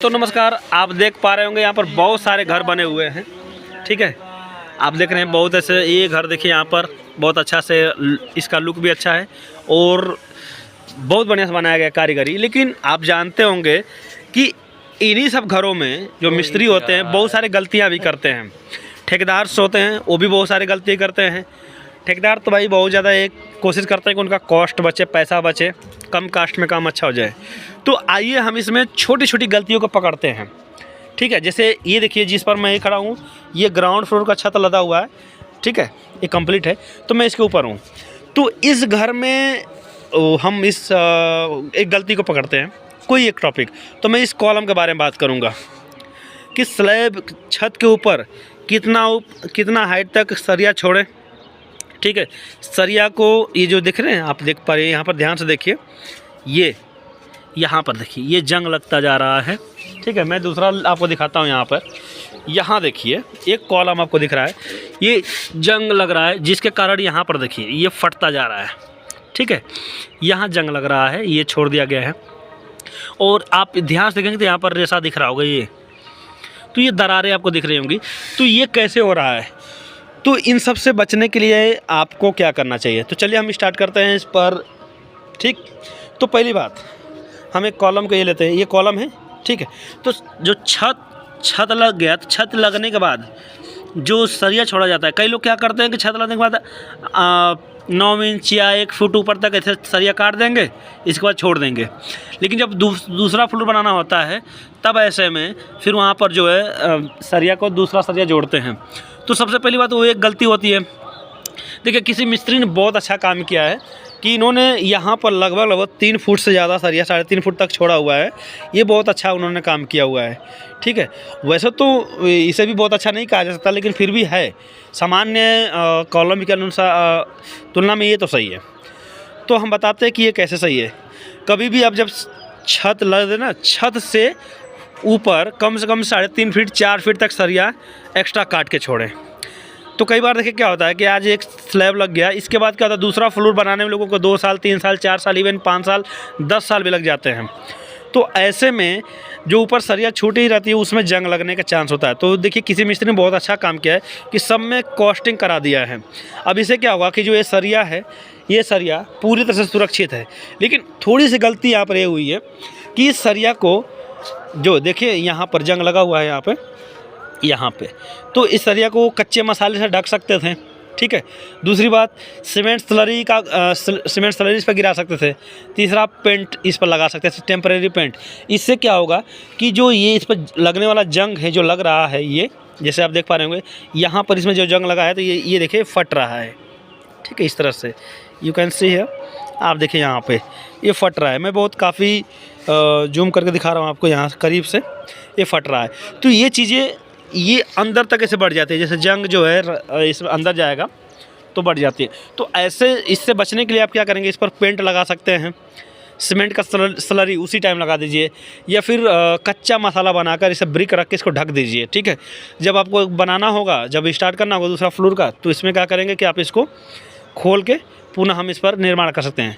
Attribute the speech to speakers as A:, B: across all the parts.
A: तो नमस्कार, आप देख पा रहे होंगे यहाँ पर बहुत सारे घर बने हुए हैं। ठीक है, आप देख रहे हैं बहुत ऐसे। ये घर देखिए यहाँ पर बहुत अच्छा से, इसका लुक भी अच्छा है और बहुत बढ़िया से बनाया गया कारीगरी। लेकिन आप जानते होंगे कि इन्हीं सब घरों में जो मिस्त्री होते हैं बहुत सारी गलतियाँ भी करते हैं। ठेकेदार होते हैं वो भी बहुत सारी गलती करते हैं। ठेकेदार तो भाई बहुत ज़्यादा एक कोशिश करते हैं कि उनका कॉस्ट बचे, पैसा बचे, कम कास्ट में काम अच्छा हो जाए। तो आइए हम इसमें छोटी छोटी गलतियों को पकड़ते हैं। ठीक है, जैसे ये देखिए जिस पर मैं ये खड़ा हूँ, ये ग्राउंड फ्लोर का छत लदा हुआ है। ठीक है, ये कंप्लीट है तो मैं इसके ऊपर हूँ। तो इस घर में हम इस एक गलती को पकड़ते हैं, कोई एक टॉपिक। तो मैं इस कॉलम के बारे में बात करूँगा कि स्लैब छत के ऊपर कितना हाइट तक सरिया छोड़े। ठीक है, सरिया को ये जो देख रहे हैं, आप देख पा रहे हैं, यहाँ पर ध्यान से देखिए, ये यहाँ पर देखिए ये जंग लगता जा रहा है। ठीक है, मैं दूसरा आपको दिखाता हूँ। यहाँ पर यहाँ देखिए एक कॉलम आपको दिख रहा है, ये जंग लग रहा है, जिसके कारण यहाँ पर देखिए ये फटता जा रहा है। ठीक है, यहाँ जंग लग रहा है, ये छोड़ दिया गया है। और आप ध्यान से देखेंगे तो यहाँ पर रेसा दिख रहा होगा, ये तो ये दरारें आपको दिख रही होंगी। तो ये कैसे हो रहा है? तो इन सब से बचने के लिए आपको क्या करना चाहिए? तो चलिए हम स्टार्ट करते हैं इस पर। ठीक, तो पहली बात हम एक कॉलम को ये लेते हैं, ये कॉलम है। ठीक है, तो जो छत लग गया, तो छत लगने के बाद जो सरिया छोड़ा जाता है, कई लोग क्या करते हैं कि छत लगने के बाद 9 इंच या 1 फुट ऊपर तक ऐसे सरिया काट देंगे, इसके बाद छोड़ देंगे। लेकिन जब दूसरा फ्लोर बनाना होता है तब ऐसे में फिर वहाँ पर जो है सरिया को दूसरा सरिया जोड़ते हैं। तो सबसे पहली बात वो एक गलती होती है। देखिए किसी मिस्त्री ने बहुत अच्छा काम किया है कि इन्होंने यहाँ पर लगभग 3 फुट से ज़्यादा सरिया 3.5 फुट तक छोड़ा हुआ है। ये बहुत अच्छा उन्होंने काम किया हुआ है। ठीक है, वैसे तो इसे भी बहुत अच्छा नहीं कहा जा सकता, लेकिन फिर भी है, सामान्य कॉलम के अनुसार तुलना में ये तो सही है। तो हम बताते हैं कि ये कैसे सही है। कभी भी आप जब छत लग दे ना, छत से ऊपर कम से कम 3.5 फीट 4 फीट तक सरिया एक्स्ट्रा काट के छोड़ें। तो कई बार देखिए क्या होता है कि आज एक स्लैब लग गया, इसके बाद क्या होता है दूसरा फ्लोर बनाने में लोगों को 2 साल 3 साल 4 साल इवन 5 साल 10 साल भी लग जाते हैं। तो ऐसे में जो ऊपर सरिया छूटी ही रहती है उसमें जंग लगने का चांस होता है। तो देखिए किसी मिस्त्री ने बहुत अच्छा काम किया है कि सब में कॉस्टिंग करा दिया है। अब इससे क्या होगा कि जो ये सरिया है, ये सरिया पूरी तरह से सुरक्षित है। लेकिन थोड़ी सी गलती यहाँ पर ये हुई है कि इस सरिया को जो देखिए यहाँ पर जंग लगा हुआ है, यहाँ पे तो इस सरिया को कच्चे मसाले से ढक सकते थे। ठीक है, दूसरी बात सीमेंट स्लरी इस पर गिरा सकते थे। तीसरा पेंट इस पर लगा सकते थे, टेम्परेरी पेंट। इससे क्या होगा कि जो ये इस पर लगने वाला जंग है, जो लग रहा है, ये जैसे आप देख पा रहे होंगे यहाँ पर इसमें जो जंग लगा है तो ये देखिए फट रहा है। ठीक है, इस तरह से यू कैन सी है, आप देखिए यहाँ पे ये फट रहा है। मैं बहुत काफ़ी जूम करके दिखा रहा हूँ आपको, यहाँ करीब से ये फट रहा है। तो ये चीज़ें ये अंदर तक ऐसे बढ़ जाती है, जैसे जंग जो है इसमें अंदर जाएगा तो बढ़ जाती है। तो ऐसे इससे बचने के लिए आप क्या करेंगे, इस पर पेंट लगा सकते हैं, सीमेंट का स्लरी उसी टाइम लगा दीजिए, या फिर कच्चा मसाला बनाकर इसे ब्रिक रख के इसको ढक दीजिए। ठीक है, जब आपको बनाना होगा, जब स्टार्ट करना होगा दूसरा फ्लोर का, तो इसमें क्या करेंगे कि आप इसको खोल के पुनः हम इस पर निर्माण कर सकते हैं।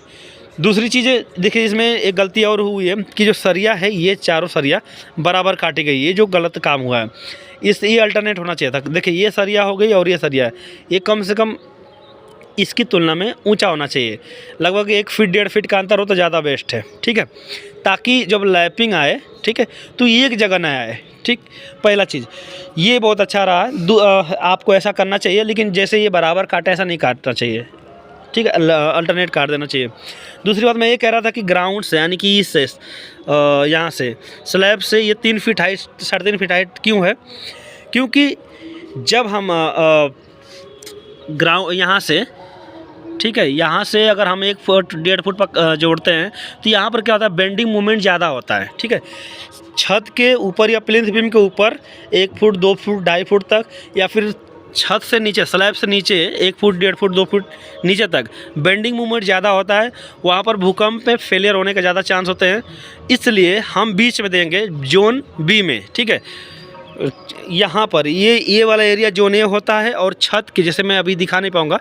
A: दूसरी चीज़ें देखिए, इसमें एक गलती और हुई है कि जो सरिया है ये चारों सरिया बराबर काटी गई, ये जो गलत काम हुआ है। ये अल्टरनेट होना चाहिए था। देखिए ये सरिया हो गई और ये सरिया है, ये कम से कम इसकी तुलना में ऊंचा होना चाहिए। लगभग 1 फीट 1.5 फीट का अंतर हो तो ज़्यादा बेस्ट है। ठीक है, ताकि जब लैपिंग आए, ठीक है, तो ये एक जगह न आए। ठीक, पहला चीज़ ये बहुत अच्छा रहा। आपको ऐसा करना चाहिए, लेकिन जैसे ये बराबर काटा ऐसा नहीं काटना चाहिए। ठीक है, अल्टरनेट काट देना चाहिए। दूसरी बात मैं ये कह रहा था कि ग्राउंड से, यानी कि इससे यहाँ से स्लैब से ये 3 फीट हाइट 3.5 फीट हाइट क्यों है? क्योंकि जब हम ग्राउंड यहाँ से, ठीक है, यहाँ से अगर हम 1 फुट 1.5 फुट पर जोड़ते हैं तो यहाँ पर क्या होता है, बेंडिंग मोमेंट ज़्यादा होता है। ठीक है, छत के ऊपर या प्लिंथ बीम के ऊपर 1 फुट 2 फुट 2.5 फुट तक, या फिर छत से नीचे स्लैब से नीचे 1 फुट 1.5 फुट 2 फुट नीचे तक बेंडिंग मूवमेंट ज़्यादा होता है। वहाँ पर भूकंप में फेलियर होने का ज़्यादा चांस होते हैं। इसलिए हम बीच में देंगे जोन बी में। ठीक है, यहाँ पर ये वाला एरिया जोन ए होता है, और छत के जैसे मैं अभी दिखा नहीं पाऊँगा,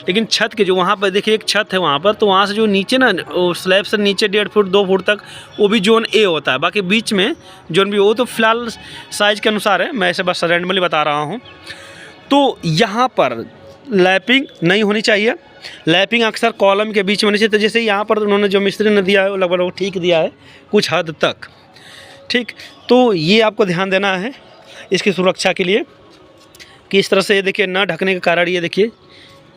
A: लेकिन छत के जो वहाँ पर देखिए एक छत है वहाँ पर, तो वहाँ से जो नीचे ना स्लैब से नीचे 1.5 फुट 2 फुट तक वो भी जोन ए होता है। बाकी बीच में जोन भी वो तो फिलहाल साइज़ के अनुसार है, मैं ऐसे बस रैंडमली बता रहा हूँ। तो यहाँ पर लैपिंग नहीं होनी चाहिए, लैपिंग अक्सर कॉलम के बीच में होनी चाहिए। तो जैसे यहाँ पर उन्होंने जो मिस्त्री ने दिया है वो लगभग ठीक दिया है कुछ हद तक, ठीक। तो ये आपको ध्यान देना है इसकी सुरक्षा के लिए कि इस तरह से, ये देखिए न ढकने के कारण ये देखिए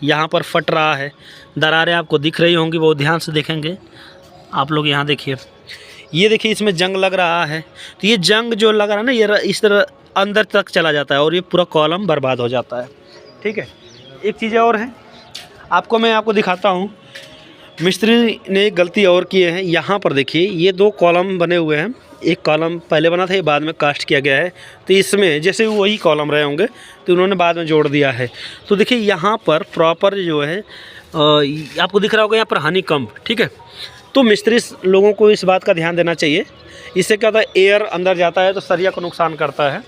A: यहाँ पर फट रहा है, दरारें आपको दिख रही होंगी, बहुत ध्यान से देखेंगे आप लोग। यहाँ देखिए, ये देखिए इसमें जंग लग रहा है, तो ये जंग जो लग रहा है ना, ये इस तरह अंदर तक चला जाता है और ये पूरा कॉलम बर्बाद हो जाता है, ठीक है। एक चीज़ और है, मैं आपको दिखाता हूँ। मिस्त्री ने एक गलती और की है। यहाँ पर देखिए ये 2 कॉलम बने हुए हैं, एक कॉलम पहले बना था, ये बाद में कास्ट किया गया है। तो इसमें जैसे वही कॉलम रहे होंगे तो उन्होंने बाद में जोड़ दिया है। तो देखिए यहाँ पर प्रॉपर जो है आपको दिख रहा होगा यहाँ पर हनी कम्ब, ठीक है। तो मिस्त्री लोगों को इस बात का ध्यान देना चाहिए, इससे क्या होता है एयर अंदर जाता है तो सरिया को नुकसान करता है।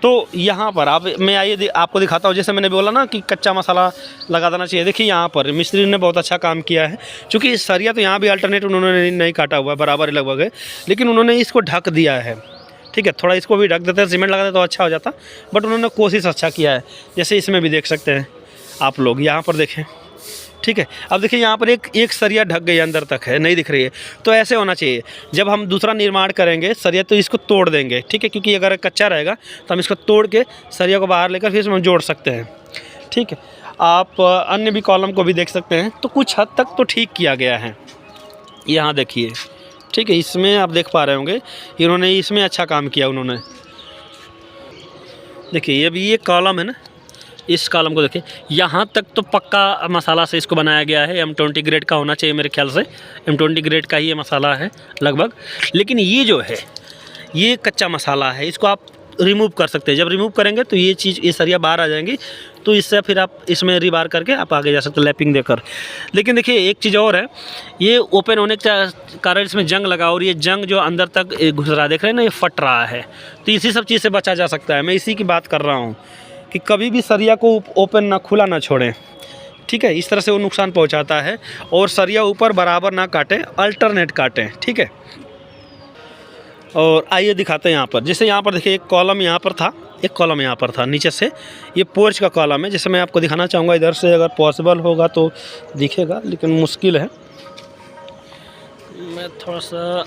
A: तो यहाँ पर मैं आइए आपको दिखाता हूँ। जैसे मैंने बोला ना कि कच्चा मसाला लगा देना चाहिए, देखिए यहाँ पर मिस्त्री ने बहुत अच्छा काम किया है, क्योंकि सरिया तो यहाँ भी अल्टरनेट उन्होंने नहीं काटा हुआ है, बराबर लगभग है, लेकिन उन्होंने इसको ढक दिया है, ठीक है। थोड़ा इसको भी ढक देते हैं, सीमेंट लगा देते तो अच्छा हो जाता, बट उन्होंने कोशिश अच्छा किया है। जैसे इसमें भी देख सकते हैं आप लोग, यहाँ पर देखें, ठीक है। अब देखिए यहाँ पर एक सरिया ढक गई अंदर तक है, नहीं दिख रही है। तो ऐसे होना चाहिए, जब हम दूसरा निर्माण करेंगे सरिया तो इसको तोड़ देंगे, ठीक है, क्योंकि अगर कच्चा रहेगा तो हम इसको तोड़ के सरिया को बाहर लेकर फिर इसमें जोड़ सकते हैं, ठीक है। आप अन्य भी कॉलम को भी देख सकते हैं, तो कुछ हद तक तो ठीक किया गया है। यहाँ देखिए, ठीक है, इसमें आप देख पा रहे होंगे इन्होंने इसमें अच्छा काम किया उन्होंने। देखिए ये भी ये कॉलम है ना, इस कॉलम को देखिए, यहाँ तक तो पक्का मसाला से इसको बनाया गया है। M20 ग्रेड का होना चाहिए मेरे ख्याल से, M20 ग्रेड का ही ये मसाला है लगभग। लेकिन ये जो है ये कच्चा मसाला है, इसको आप रिमूव कर सकते हैं। जब रिमूव करेंगे तो ये चीज़, ये सरिया बाहर आ जाएंगी, तो इससे फिर आप इसमें रिबार करके आप आगे जा सकते हैं लैपिंग देकर। लेकिन देखिए एक चीज़ और है, ये ओपन होने के कारण इसमें जंग लगा, और ये जंग जो अंदर तक घुस रहा है, देख रहे हैं ना, ये फट रहा है। तो इसी सब चीज़ से बचा जा सकता है। मैं इसी की बात कर रहा हूँ कि कभी भी सरिया को ओपन ना, खुला ना छोड़ें, ठीक है। इस तरह से वो नुकसान पहुंचाता है। और सरिया ऊपर बराबर ना काटें, अल्टरनेट काटें, ठीक है। और आइए दिखाते हैं यहाँ पर। जैसे यहाँ पर देखिए एक कॉलम यहाँ पर था, एक कॉलम यहाँ पर था, नीचे से ये पोर्च का कॉलम है। जैसे मैं आपको दिखाना चाहूँगा, इधर से अगर पॉसिबल होगा तो दिखेगा, लेकिन मुश्किल है, मैं थोड़ा सा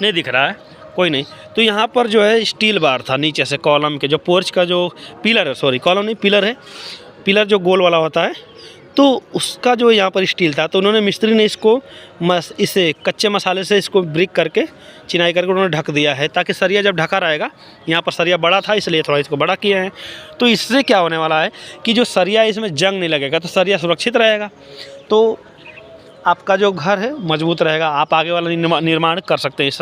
A: नहीं दिख रहा है, कोई नहीं। तो यहाँ पर जो है स्टील बार था नीचे से, कॉलम के जो पोर्च का जो पिलर है, सॉरी कॉलम नहीं पिलर है, पिलर जो गोल वाला होता है, तो उसका जो यहाँ पर स्टील था। तो उन्होंने मिस्त्री ने इसको इसे कच्चे मसाले से इसको ब्रिक करके, चिनाई करके उन्होंने ढक दिया है, ताकि सरिया जब ढका रहेगा, यहाँ पर सरिया बड़ा था इसलिए थोड़ा इसको बड़ा किया है। तो इससे क्या होने वाला है कि जो सरिया इसमें जंग नहीं लगेगा, तो सरिया सुरक्षित रहेगा, तो आपका जो घर है मजबूत रहेगा, आप आगे वाला निर्माण कर सकते हैं इस